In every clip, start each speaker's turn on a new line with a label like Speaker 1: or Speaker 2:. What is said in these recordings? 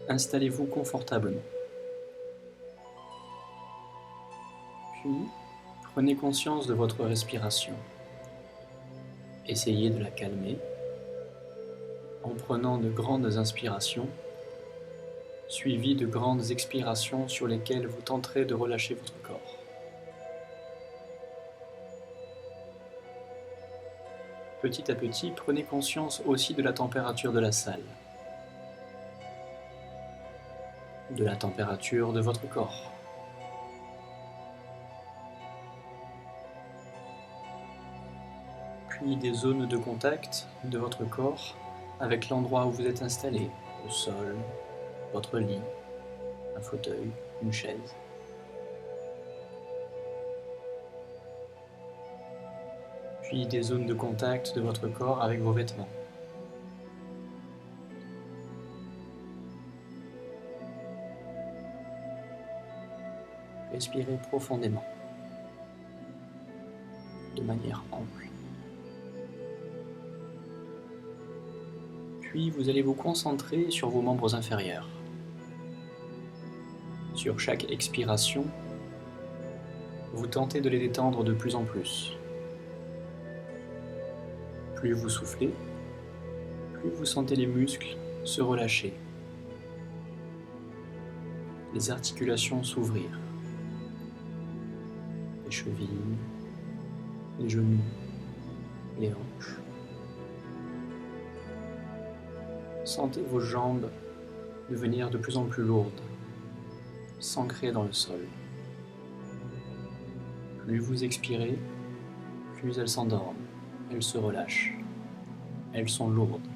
Speaker 1: Installez-vous confortablement. Puis, prenez conscience de votre respiration. Essayez de la calmer en prenant de grandes inspirations, suivies de grandes expirations sur lesquelles vous tenterez de relâcher votre corps. Petit à petit, prenez conscience aussi de la température de la salle, de la température de votre corps. Puis des zones de contact de votre corps avec l'endroit où vous êtes installé, le sol, votre lit, un fauteuil, une chaise. Puis des zones de contact de votre corps avec vos vêtements. Respirez profondément, de manière ample. Puis vous allez vous concentrer sur vos membres inférieurs. Sur chaque expiration, vous tentez de les détendre de plus en plus. Plus vous soufflez, plus vous sentez les muscles se relâcher, les articulations s'ouvrir, les chevilles, les genoux, les hanches. Sentez vos jambes devenir de plus en plus lourdes, s'ancrer dans le sol. Plus vous expirez, plus elles s'endorment, elles se relâchent, elles sont lourdes.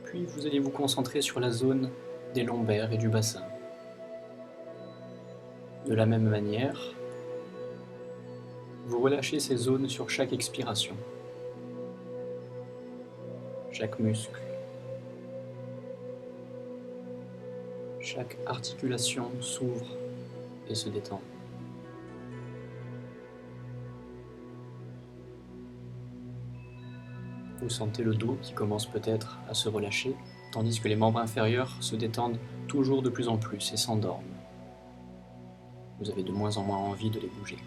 Speaker 1: Puis vous allez vous concentrer sur la zone des lombaires et du bassin. De la même manière, vous relâchez ces zones sur chaque expiration. Chaque muscle, chaque articulation s'ouvre et se détend. Vous sentez le dos qui commence peut-être à se relâcher, tandis que les membres inférieurs se détendent toujours de plus en plus et s'endorment. Vous avez de moins en moins envie de les bouger.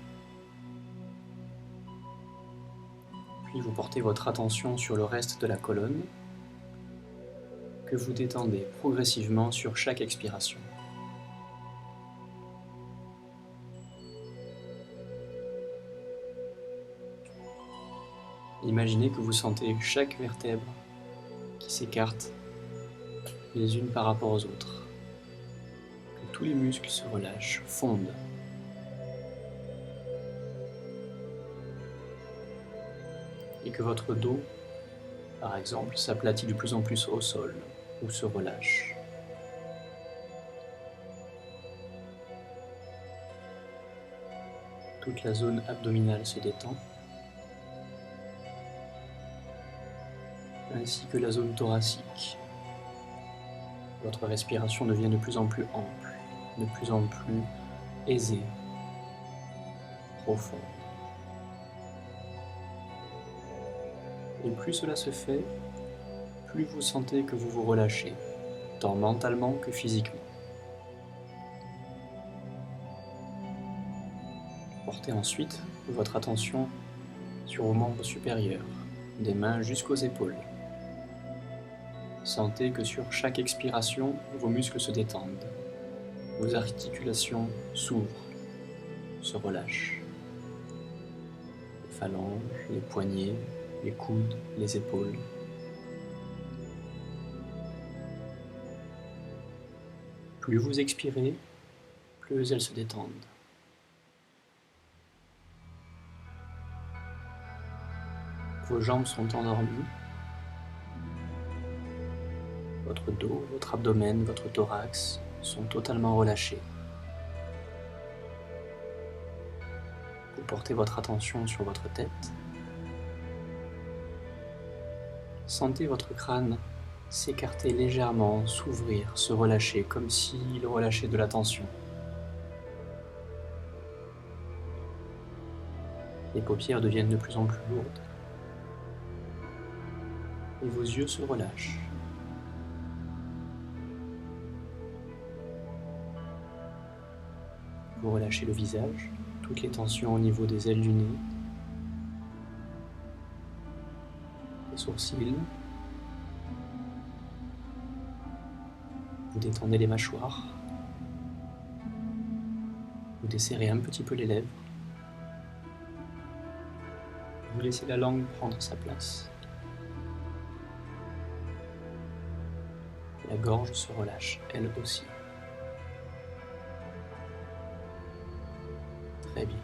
Speaker 1: Puis vous portez votre attention sur le reste de la colonne, que vous détendez progressivement sur chaque expiration. Imaginez que vous sentez chaque vertèbre qui s'écarte les unes par rapport aux autres, que tous les muscles se relâchent, fondent. Et que votre dos, par exemple, s'aplatit de plus en plus au sol ou se relâche. Toute la zone abdominale se détend, ainsi que la zone thoracique. Votre respiration devient de plus en plus ample, de plus en plus aisée, profonde. Et plus cela se fait, plus vous sentez que vous vous relâchez, tant mentalement que physiquement. Portez ensuite votre attention sur vos membres supérieurs, des mains jusqu'aux épaules. Sentez que sur chaque expiration, vos muscles se détendent, vos articulations s'ouvrent, se relâchent. Les phalanges, les poignets, les coudes, les épaules. Plus vous expirez, plus elles se détendent. Vos jambes sont endormies. Votre dos, votre abdomen, votre thorax sont totalement relâchés. Vous portez votre attention sur votre tête. Sentez votre crâne s'écarter légèrement, s'ouvrir, se relâcher, comme s'il relâchait de la tension. Les paupières deviennent de plus en plus lourdes. et vos yeux se relâchent. Vous relâchez le visage, toutes les tensions au niveau des ailes du nez, les sourcils. Vous détendez les mâchoires. Vous desserrez un petit peu les lèvres. Vous laissez la langue prendre sa place. La gorge se relâche, elle aussi. Très bien.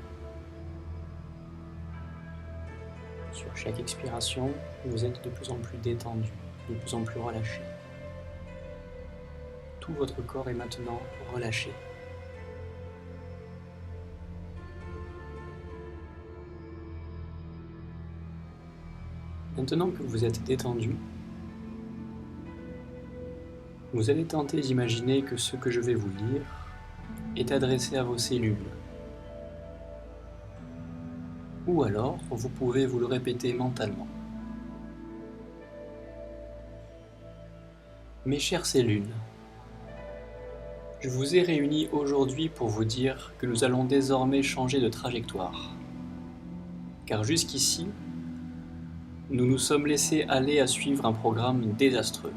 Speaker 1: Sur chaque expiration, vous êtes de plus en plus détendu, de plus en plus relâché. Tout votre corps est maintenant relâché. Maintenant que vous êtes détendu, vous allez tenter d'imaginer que ce que je vais vous lire est adressé à vos cellules. Ou alors, vous pouvez vous le répéter mentalement. Mes chères cellules, je vous ai réunis aujourd'hui pour vous dire que nous allons désormais changer de trajectoire. Car jusqu'ici, nous nous sommes laissés aller à suivre un programme désastreux.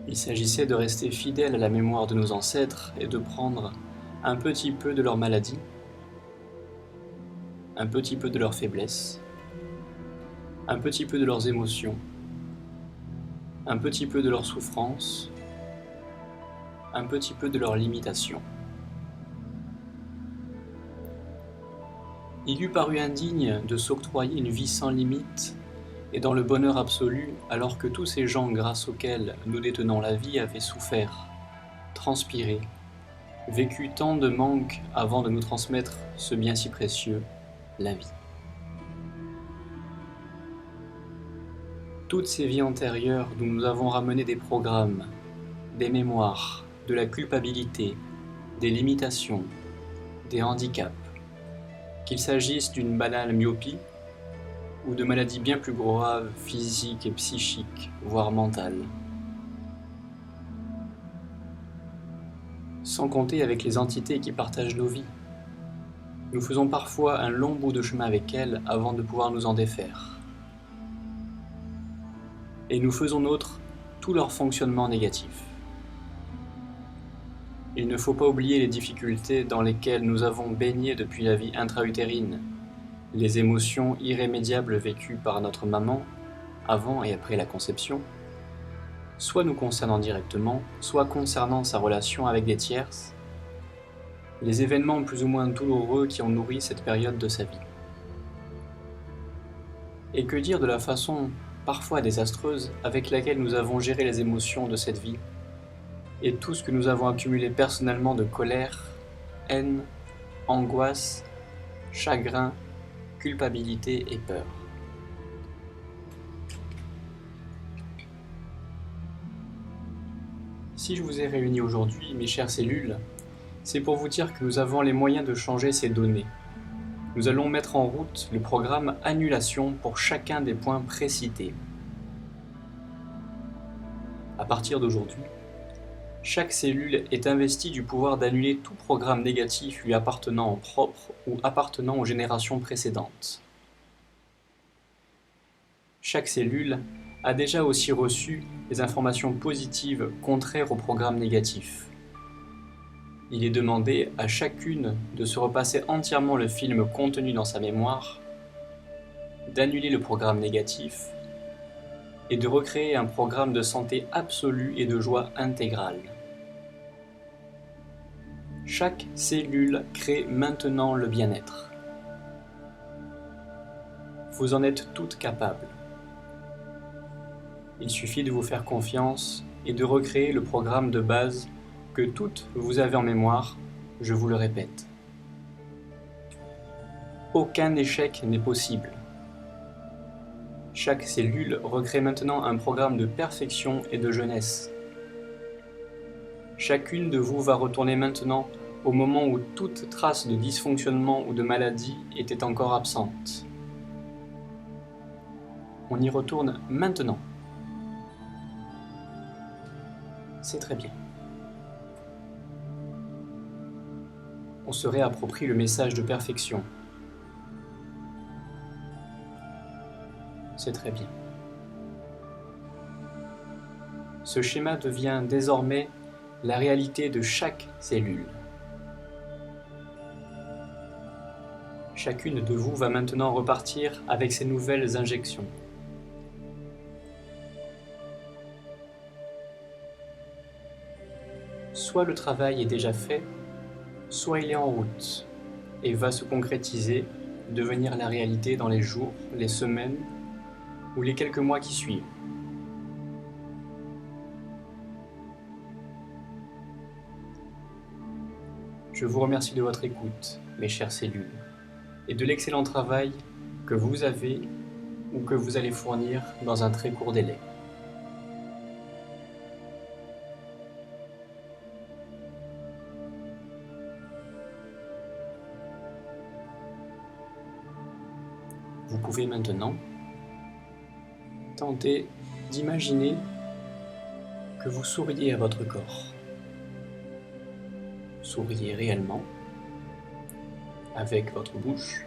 Speaker 1: Il s'agissait de rester fidèles à la mémoire de nos ancêtres et de prendre un petit peu de leur maladie, un petit peu de leur faiblesse, un petit peu de leurs émotions, un petit peu de leur souffrance, un petit peu de leurs limitations. Il eût paru indigne de s'octroyer une vie sans limite et dans le bonheur absolu, alors que tous ces gens grâce auxquels nous détenons la vie avaient souffert, transpiré, vécu tant de manques avant de nous transmettre ce bien si précieux, la vie. Toutes ces vies antérieures d'où nous avons ramené des programmes, des mémoires, de la culpabilité, des limitations, des handicaps, qu'il s'agisse d'une banale myopie ou de maladies bien plus graves, physiques et psychiques, voire mentales. Sans compter avec les entités qui partagent nos vies. Nous faisons parfois un long bout de chemin avec elles avant de pouvoir nous en défaire. Et nous faisons nôtre tout leur fonctionnement négatif. Il ne faut pas oublier les difficultés dans lesquelles nous avons baigné depuis la vie intra-utérine, les émotions irrémédiables vécues par notre maman avant et après la conception, soit nous concernant directement, soit concernant sa relation avec des tierces, les événements plus ou moins douloureux qui ont nourri cette période de sa vie. Et que dire de la façon parfois désastreuse avec laquelle nous avons géré les émotions de cette vie et tout ce que nous avons accumulé personnellement de colère, haine, angoisse, chagrin, culpabilité et peur. Si je vous ai réunis aujourd'hui, mes chères cellules, c'est pour vous dire que nous avons les moyens de changer ces données. Nous allons mettre en route le programme Annulation pour chacun des points précités. À partir d'aujourd'hui, chaque cellule est investie du pouvoir d'annuler tout programme négatif lui appartenant en propre ou appartenant aux générations précédentes. Chaque cellule a déjà aussi reçu des informations positives contraires au programme négatif. Il est demandé à chacune de se repasser entièrement le film contenu dans sa mémoire, d'annuler le programme négatif et de recréer un programme de santé absolue et de joie intégrale. Chaque cellule crée maintenant le bien-être. Vous en êtes toutes capables. Il suffit de vous faire confiance et de recréer le programme de base que toutes vous avez en mémoire, je vous le répète. Aucun échec n'est possible. Chaque cellule recrée maintenant un programme de perfection et de jeunesse. Chacune de vous va retourner maintenant au moment où toute trace de dysfonctionnement ou de maladie était encore absente. On y retourne maintenant. C'est très bien. On se réapproprie le message de perfection. C'est très bien. Ce schéma devient désormais la réalité de chaque cellule. Chacune de vous va maintenant repartir avec ses nouvelles injections. Soit le travail est déjà fait, soit il est en route et va se concrétiser, devenir la réalité dans les jours, les semaines ou les quelques mois qui suivent. Je vous remercie de votre écoute, mes chères cellules, et de l'excellent travail que vous avez ou que vous allez fournir dans un très court délai. Vous pouvez maintenant tenter d'imaginer que vous souriez à votre corps. Souriez réellement avec votre bouche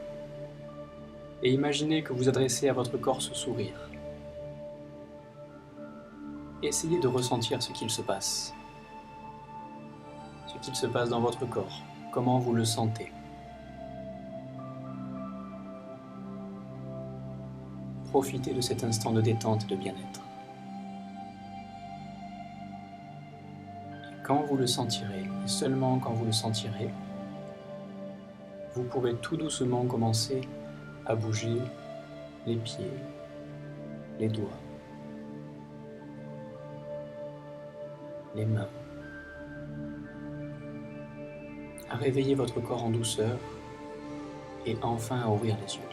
Speaker 1: et imaginez que vous adressez à votre corps ce sourire. Essayez de ressentir ce qu'il se passe. Ce qu'il se passe dans votre corps. Comment vous le sentez. Profitez de cet instant de détente et de bien-être. Quand vous le sentirez, et seulement quand vous le sentirez, vous pourrez tout doucement commencer à bouger les pieds, les doigts, les mains, à réveiller votre corps en douceur et enfin à ouvrir les yeux.